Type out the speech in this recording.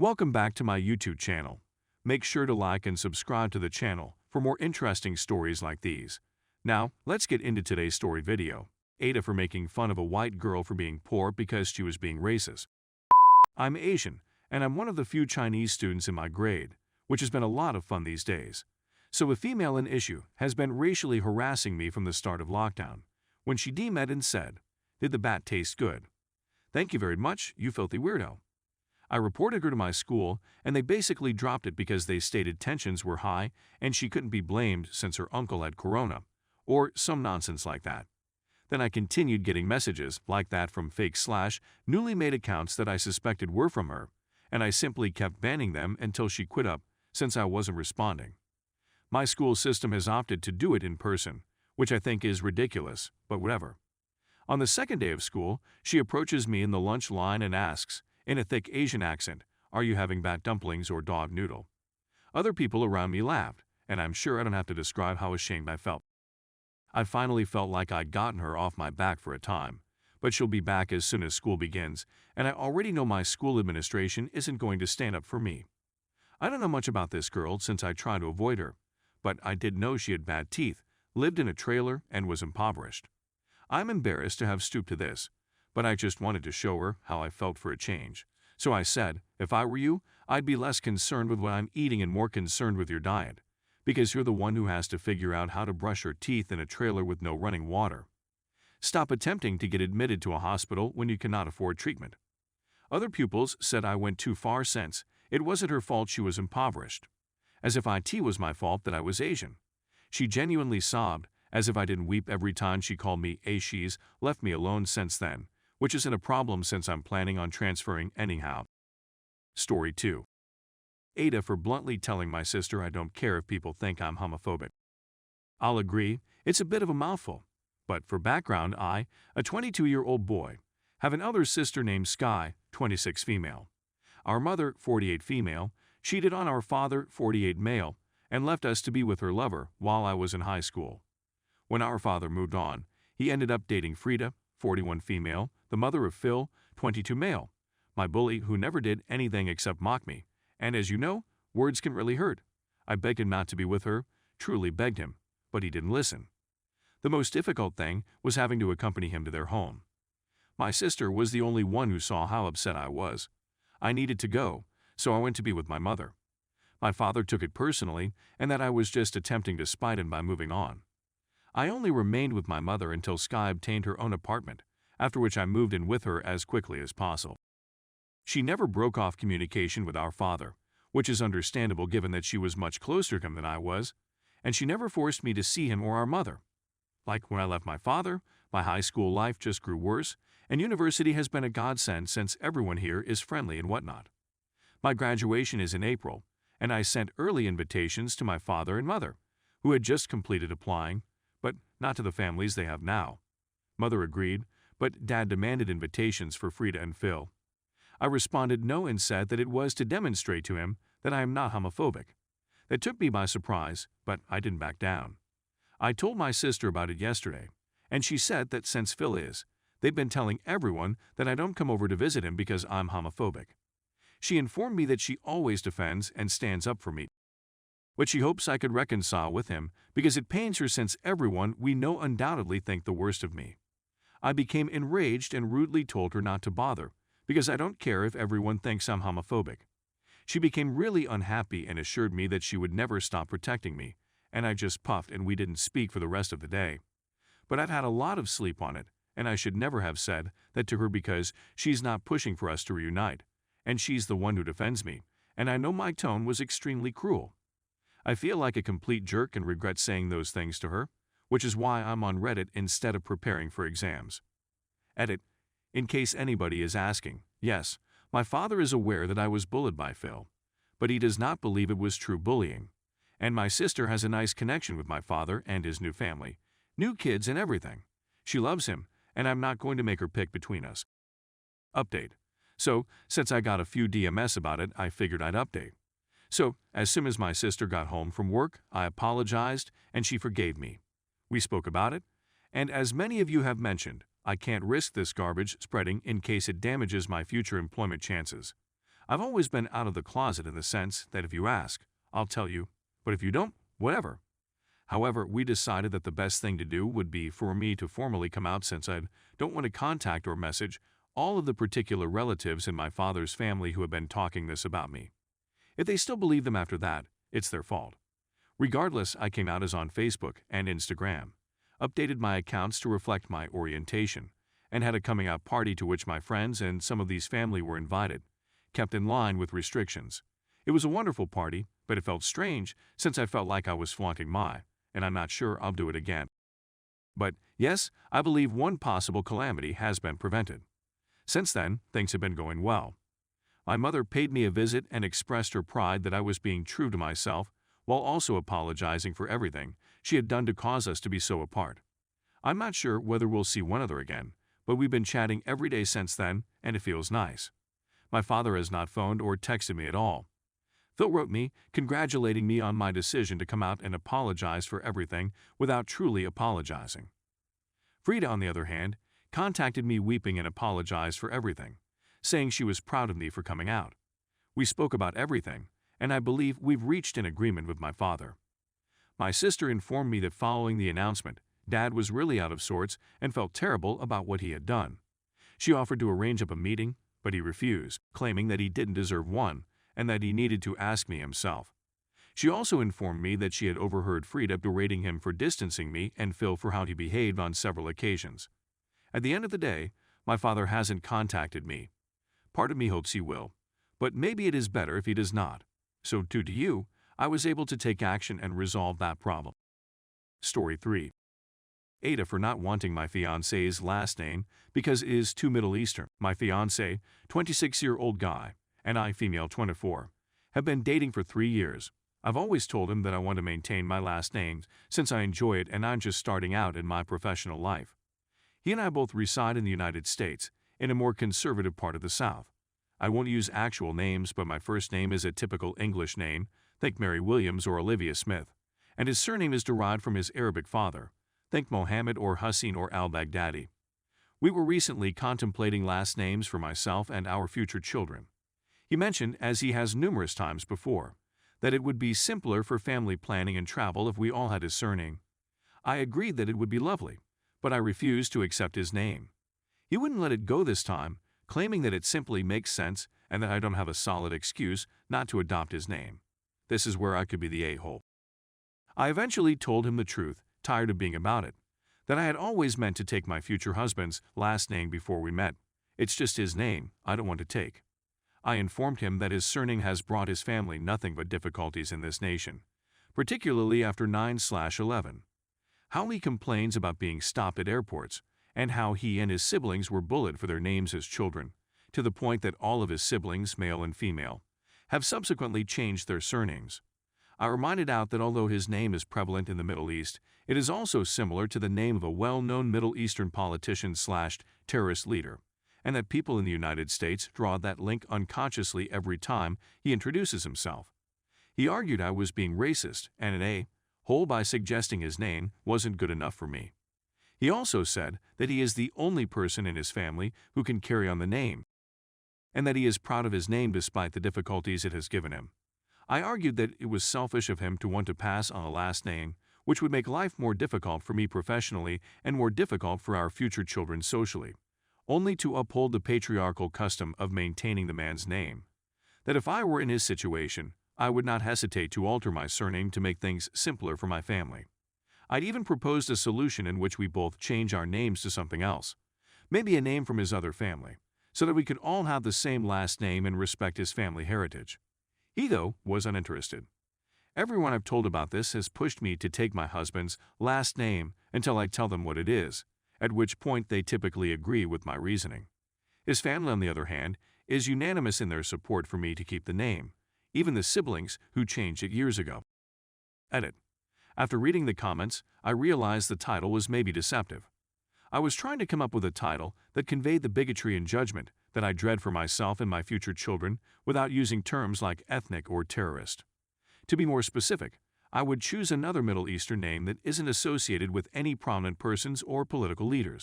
Welcome back to my YouTube channel. Make sure to like and subscribe to the channel for more interesting stories like these. Now, let's get into today's story video. AITA for making fun of a white girl for being poor because she was being racist. I'm Asian, and I'm one of the few Chinese students in my grade, which has been a lot of fun these days. So a female in issue has been racially harassing me from the start of lockdown, when she DM'd and said, "Did the bat taste good? Thank you very much, you filthy weirdo." I reported her to my school, and they basically dropped it because they stated tensions were high and she couldn't be blamed since her uncle had corona, or some nonsense like that. Then I continued getting messages like that from fake/newly made accounts that I suspected were from her, and I simply kept banning them until she quit up since I wasn't responding. My school system has opted to do it in person, which I think is ridiculous, but whatever. On the second day of school, she approaches me in the lunch line and asks, in a thick Asian accent, "Are you having bat dumplings or dog noodle?" Other people around me laughed, and I'm sure I don't have to describe how ashamed I felt. I finally felt like I'd gotten her off my back for a time, but she'll be back as soon as school begins, and I already know my school administration isn't going to stand up for me. I don't know much about this girl since I try to avoid her, but I did know she had bad teeth, lived in a trailer, and was impoverished. I'm embarrassed to have stooped to this, but I just wanted to show her how I felt for a change. So I said, if I were you, I'd be less concerned with what I'm eating and more concerned with your diet, because you're the one who has to figure out how to brush your teeth in a trailer with no running water. Stop attempting to get admitted to a hospital when you cannot afford treatment. Other pupils said I went too far since it wasn't her fault she was impoverished. As if IT was my fault that I was Asian. She genuinely sobbed, as if I didn't weep every time she called me a. She's left me alone since then, which isn't a problem since I'm planning on transferring anyhow. Story 2. AITA for bluntly telling my sister I don't care if people think I'm homophobic. I'll agree, it's a bit of a mouthful. But for background, I, a 22-year-old boy, have an elder sister named Sky, 26 female. Our mother, 48 female, cheated on our father, 48 male, and left us to be with her lover while I was in high school. When our father moved on, he ended up dating Frida, 41 female, the mother of Phil, 22 male, my bully who never did anything except mock me, and as you know, words can really hurt. I begged him not to be with her, truly begged him, but he didn't listen. The most difficult thing was having to accompany him to their home. My sister was the only one who saw how upset I was. I needed to go, so I went to be with my mother. My father took it personally, and that I was just attempting to spite him by moving on. I only remained with my mother until Sky obtained her own apartment, after which I moved in with her as quickly as possible. She never broke off communication with our father, which is understandable given that she was much closer to him than I was, and she never forced me to see him or our mother. Like when I left my father, my high school life just grew worse, and university has been a godsend since everyone here is friendly and whatnot. My graduation is in April, and I sent early invitations to my father and mother, who had just completed applying, but not to the families they have now. Mother agreed, but Dad demanded invitations for Frida and Phil. I responded no and said that it was to demonstrate to him that I am not homophobic. That took me by surprise, but I didn't back down. I told my sister about it yesterday, and she said that since Phil is, they've been telling everyone that I don't come over to visit him because I'm homophobic. She informed me that she always defends and stands up for me, but she hopes I could reconcile with him because it pains her since everyone we know undoubtedly think the worst of me. I became enraged and rudely told her not to bother because I don't care if everyone thinks I'm homophobic. She became really unhappy and assured me that she would never stop protecting me, and I just puffed and we didn't speak for the rest of the day. But I've had a lot of sleep on it, and I should never have said that to her because she's not pushing for us to reunite, and she's the one who defends me, and I know my tone was extremely cruel. I feel like a complete jerk and regret saying those things to her, which is why I'm on Reddit instead of preparing for exams. Edit. In case anybody is asking, yes, my father is aware that I was bullied by Phil, but he does not believe it was true bullying. And my sister has a nice connection with my father and his new family, new kids and everything. She loves him, and I'm not going to make her pick between us. Update. So, since I got a few DMS about it, I figured I'd update. So, as soon as my sister got home from work, I apologized, and she forgave me. We spoke about it, and as many of you have mentioned, I can't risk this garbage spreading in case it damages my future employment chances. I've always been out of the closet in the sense that if you ask, I'll tell you, but if you don't, whatever. However, we decided that the best thing to do would be for me to formally come out since I don't want to contact or message all of the particular relatives in my father's family who have been talking this about me. If they still believe them after that, it's their fault. Regardless, I came out as on Facebook and Instagram, updated my accounts to reflect my orientation, and had a coming out party to which my friends and some of these family were invited, kept in line with restrictions. It was a wonderful party, but it felt strange since I felt like I was flaunting and I'm not sure I'll do it again. But yes, I believe one possible calamity has been prevented. Since then, things have been going well. My mother paid me a visit and expressed her pride that I was being true to myself while also apologizing for everything she had done to cause us to be so apart. I'm not sure whether we'll see one another again, but we've been chatting every day since then, and it feels nice. My father has not phoned or texted me at all. Phil wrote me, congratulating me on my decision to come out and apologize for everything without truly apologizing. Frida, on the other hand, contacted me weeping and apologized for everything, saying she was proud of me for coming out. We spoke about everything, and I believe we've reached an agreement with my father. My sister informed me that following the announcement, Dad was really out of sorts and felt terrible about what he had done. She offered to arrange up a meeting, but he refused, claiming that he didn't deserve one and that he needed to ask me himself. She also informed me that she had overheard Frida berating him for distancing me and Phil for how he behaved on several occasions. At the end of the day, my father hasn't contacted me. Part of me hopes he will, but maybe it is better if he does not. So due to you, I was able to take action and resolve that problem. Story 3. Ada for not wanting my fiancé's last name because it is too Middle Eastern. My fiancé, 26-year-old guy, and I, female 24, have been dating for 3 years. I've always told him that I want to maintain my last name since I enjoy it and I'm just starting out in my professional life. He and I both reside in the United States, in a more conservative part of the South. I won't use actual names, but my first name is a typical English name, think Mary Williams or Olivia Smith, and his surname is derived from his Arabic father, think Mohammed or Hussein or al-Baghdadi. We were recently contemplating last names for myself and our future children. He mentioned, as he has numerous times before, that it would be simpler for family planning and travel if we all had his surname. I agreed that it would be lovely, but I refused to accept his name. He wouldn't let it go this time, claiming that it simply makes sense and that I don't have a solid excuse not to adopt his name. This is where I could be the a-hole. I eventually told him the truth, tired of being about it, that I had always meant to take my future husband's last name before we met. It's just his name I don't want to take. I informed him that his surname has brought his family nothing but difficulties in this nation, particularly after 9/11. How he complains about being stopped at airports, and how he and his siblings were bullied for their names as children, to the point that all of his siblings, male and female, have subsequently changed their surnames. I reminded out that although his name is prevalent in the Middle East, it is also similar to the name of a well-known Middle Eastern politician/terrorist leader, and that people in the United States draw that link unconsciously every time he introduces himself. He argued I was being racist and an a-hole by suggesting his name wasn't good enough for me. He also said that he is the only person in his family who can carry on the name, and that he is proud of his name despite the difficulties it has given him. I argued that it was selfish of him to want to pass on a last name, which would make life more difficult for me professionally and more difficult for our future children socially, only to uphold the patriarchal custom of maintaining the man's name. That if I were in his situation, I would not hesitate to alter my surname to make things simpler for my family. I'd even proposed a solution in which we both change our names to something else, maybe a name from his other family, so that we could all have the same last name and respect his family heritage. He, though, was uninterested. Everyone I've told about this has pushed me to take my husband's last name until I tell them what it is, at which point they typically agree with my reasoning. His family, on the other hand, is unanimous in their support for me to keep the name, even the siblings who changed it years ago. Edit. After reading the comments, I realized the title was maybe deceptive. I was trying to come up with a title that conveyed the bigotry and judgment that I dread for myself and my future children without using terms like ethnic or terrorist. To be more specific, I would choose another Middle Eastern name that isn't associated with any prominent persons or political leaders.